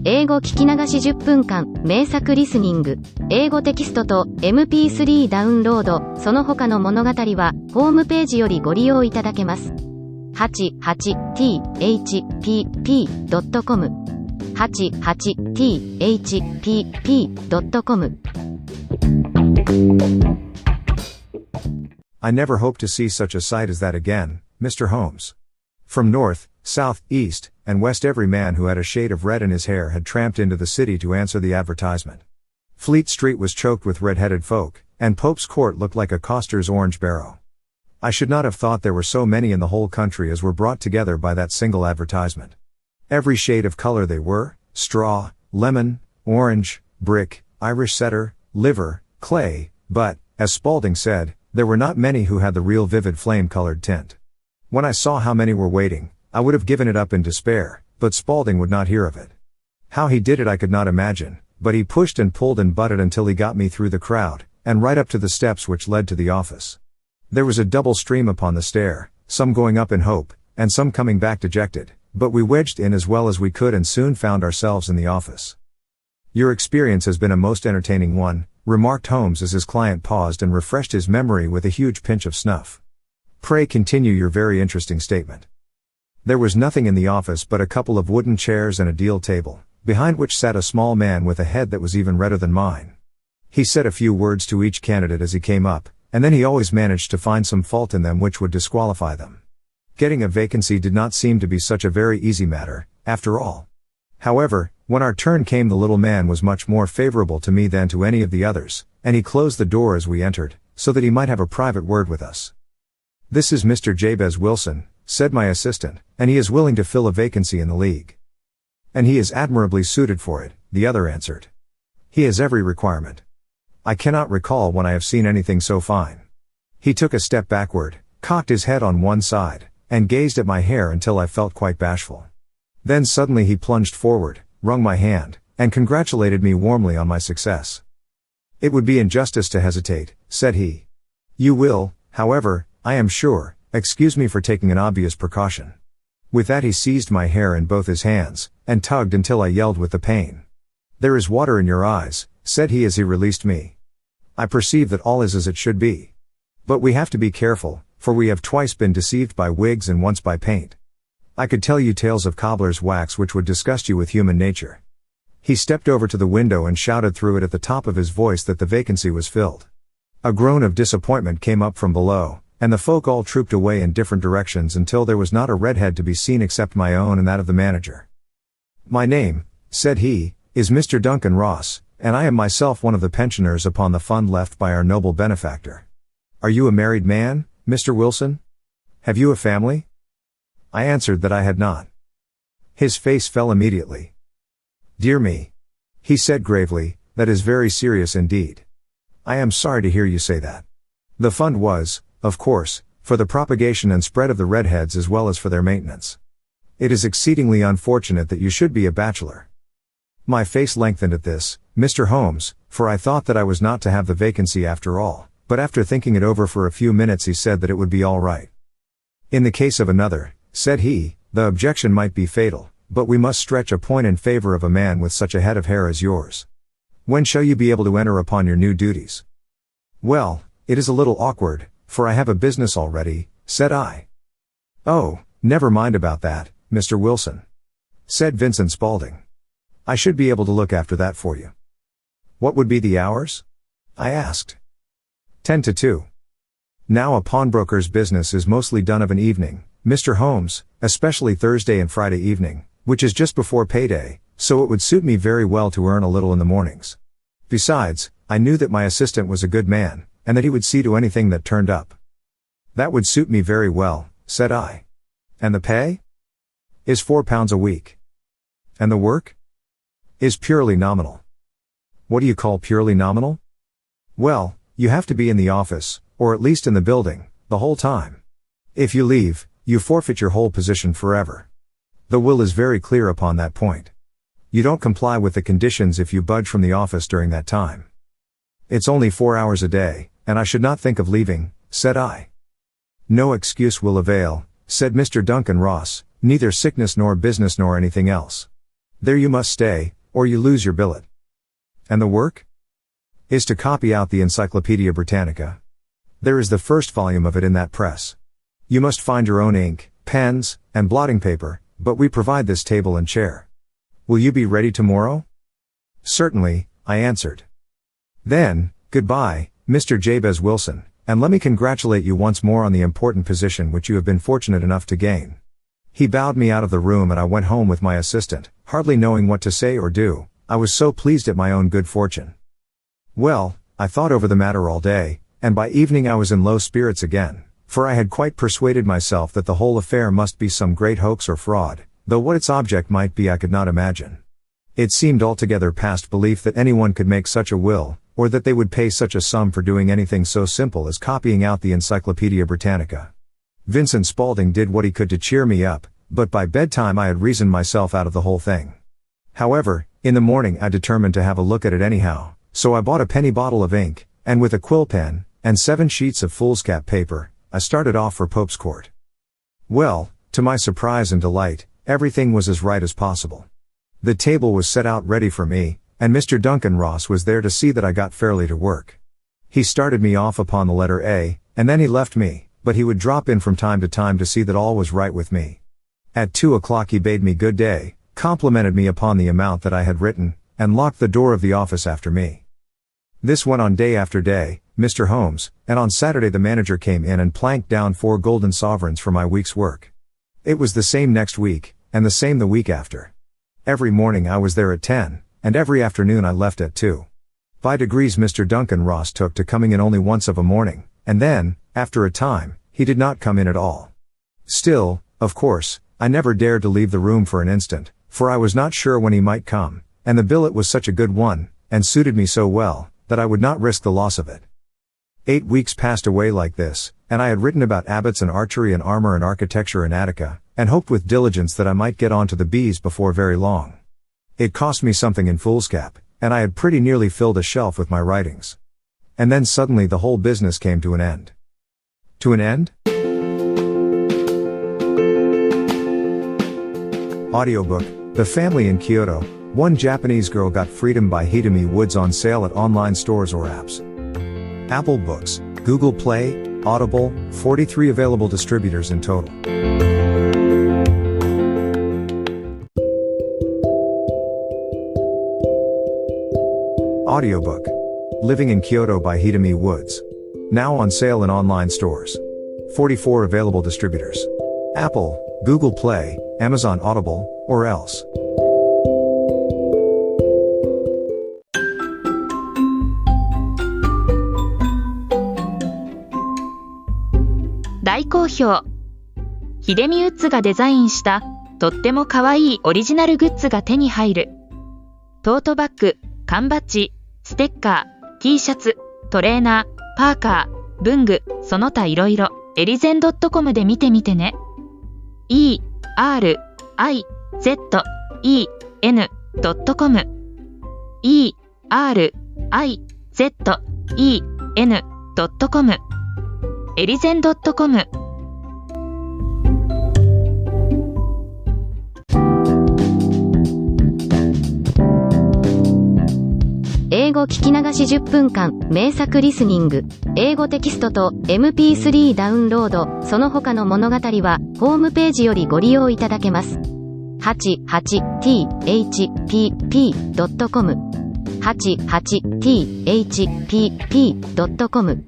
英語聞き流し10分間、名作リスニング、英語テキストと MP3 ダウンロード、その他の物語は、ホームページよりご利用いただけます。88thpp.com 88thpp.com I never hope to see such a sight as that again, Mr. Holmes. From north, south, east, and west every man who had a shade of red in his hair had tramped into the city to answer the advertisement. Fleet Street was choked with red-headed folk, and Pope's Court looked like a coster's orange barrow. I should not have thought there were so many in the whole country as were brought together by that single advertisement. Every shade of color they were, straw, lemon, orange, brick, Irish setter, liver, clay, but, as Spaulding said, there were not many who had the real vivid flame-colored tint. When I saw how many were waiting, I would have given it up in despair, but Spaulding would not hear of it. How he did it I could not imagine, but he pushed and pulled and butted until he got me through the crowd, and right up to the steps which led to the office. There was a double stream upon the stair, some going up in hope, and some coming back dejected, but we wedged in as well as we could and soon found ourselves in the office. Your experience has been a most entertaining one, remarked Holmes as his client paused and refreshed his memory with a huge pinch of snuff. Pray continue your very interesting statement. There was nothing in the office but a couple of wooden chairs and a deal table, behind which sat a small man with a head that was even redder than mine. He said a few words to each candidate as he came up, and then he always managed to find some fault in them which would disqualify them. Getting a vacancy did not seem to be such a very easy matter, after all. However, when our turn came the little man was much more favorable to me than to any of the others, and he closed the door as we entered, so that he might have a private word with us. This is Mr. Jabez Wilson, said my assistant, and he is willing to fill a vacancy in the league. And he is admirably suited for it, the other answered. He has every requirement. I cannot recall when I have seen anything so fine. He took a step backward, cocked his head on one side, and gazed at my hair until I felt quite bashful. Then suddenly he plunged forward, wrung my hand, and congratulated me warmly on my success. It would be injustice to hesitate, said he. You will, however, I am sure, excuse me for taking an obvious precaution. With that he seized my hair in both his hands, and tugged until I yelled with the pain. There is water in your eyes, said he as he released me. I perceive that all is as it should be. But we have to be careful, for we have twice been deceived by wigs and once by paint. I could tell you tales of cobbler's wax which would disgust you with human nature. He stepped over to the window and shouted through it at the top of his voice that the vacancy was filled. A groan of disappointment came up from below, and the folk all trooped away in different directions until there was not a redhead to be seen except my own and that of the manager. My name, said he, is Mr. Duncan Ross, and I am myself one of the pensioners upon the fund left by our noble benefactor. Are you a married man, Mr. Wilson? Have you a family? I answered that I had not. His face fell immediately. Dear me, he said gravely, that is very serious indeed. I am sorry to hear you say that. The fund was, of course, for the propagation and spread of the redheads as well as for their maintenance. It is exceedingly unfortunate that you should be a bachelor. My face lengthened at this, Mr. Holmes, for I thought that I was not to have the vacancy after all, but after thinking it over for a few minutes he said that it would be all right. In the case of another, said he, the objection might be fatal, but we must stretch a point in favor of a man with such a head of hair as yours. When shall you be able to enter upon your new duties? Well, it is a little awkward, for I have a business already, said I. Oh, never mind about that, Mr. Wilson, said Vincent Spaulding. I should be able to look after that for you. What would be the hours? I asked. 10 to 2. Now a pawnbroker's business is mostly done of an evening, Mr. Holmes, especially Thursday and Friday evening, which is just before payday, so it would suit me very well to earn a little in the mornings. Besides, I knew that my assistant was a good man, and that he would see to anything that turned up. That would suit me very well, said I. And the pay? Is £4 a week. And the work? Is purely nominal. What do you call purely nominal? Well, you have to be in the office, or at least in the building, the whole time. If you leave, you forfeit your whole position forever. The will is very clear upon that point. You don't comply with the conditions if you budge from the office during that time. It's only 4 hours a day, and I should not think of leaving, said I. No excuse will avail, said Mr. Duncan Ross, neither sickness nor business nor anything else. There you must stay, or you lose your billet. And the work? Is to copy out the Encyclopedia Britannica. There is the first volume of it in that press. You must find your own ink, pens, and blotting paper, but we provide this table and chair. Will you be ready tomorrow? Certainly, I answered. Then, goodbye, Mr. Jabez Wilson, and let me congratulate you once more on the important position which you have been fortunate enough to gain. He bowed me out of the room and I went home with my assistant, hardly knowing what to say or do. I was so pleased at my own good fortune. Well, I thought over the matter all day, and by evening I was in low spirits again, for I had quite persuaded myself that the whole affair must be some great hoax or fraud, though what its object might be I could not imagine. It seemed altogether past belief that anyone could make such a will, or that they would pay such a sum for doing anything so simple as copying out the Encyclopedia Britannica. Vincent Spaulding did what he could to cheer me up, but by bedtime I had reasoned myself out of the whole thing. However, in the morning I determined to have a look at it anyhow, so I bought a penny bottle of ink, and with a quill pen, and 7 sheets of foolscap paper, I started off for Pope's Court. Well, to my surprise and delight, everything was as right as possible. The table was set out ready for me, and Mr. Duncan Ross was there to see that I got fairly to work. He started me off upon the letter A, and then he left me, but he would drop in from time to see that all was right with me. At 2 o'clock he bade me good day, complimented me upon the amount that I had written, and locked the door of the office after me. This went on day after day, Mr. Holmes, and on Saturday the manager came in and planked down 4 golden sovereigns for my week's work. It was the same next week, and the same the week after. Every morning I was there at 10, and every afternoon I left at 2. By degrees Mr. Duncan Ross took to coming in only once of a morning, and then, after a time, he did not come in at all. Still, of course, I never dared to leave the room for an instant, for I was not sure when he might come, and the billet was such a good one, and suited me so well, that I would not risk the loss of it. 8 weeks passed away like this, and I had written about abbots and archery and armor and architecture in Attica, and hoped with diligence that I might get on to the bees before very long. It cost me something in foolscap, and I had pretty nearly filled a shelf with my writings. And then suddenly the whole business came to an end. To an end? Audiobook, The Family in Kyoto, One Japanese Girl Got Freedom by Hidemi Woods on sale at online stores or apps. Apple Books, Google Play, Audible, 43 available distributors in total. Audiobook, Living in Kyoto by Hidemi Woods. Now on sale in online stores. 44 available distributors. Apple, Google Play, Amazon Audible, or else. 大好評。ヒデミウッズがデザインしたとっても可愛いオリジナルグッズが手に入る。トートバッグ、缶バッジ、ステッカー、T シャツ、トレーナー、パーカー、文具、その他いろいろ、エリゼン .com で見てみてね。ERIZEN.com ERIZEN.com エリゼン .com。 英語聞き流し10分間、名作リスニング。英語テキストと MP3 ダウンロード、その他の物語は、ホームページよりご利用いただけます。88thpp.com 88thpp.com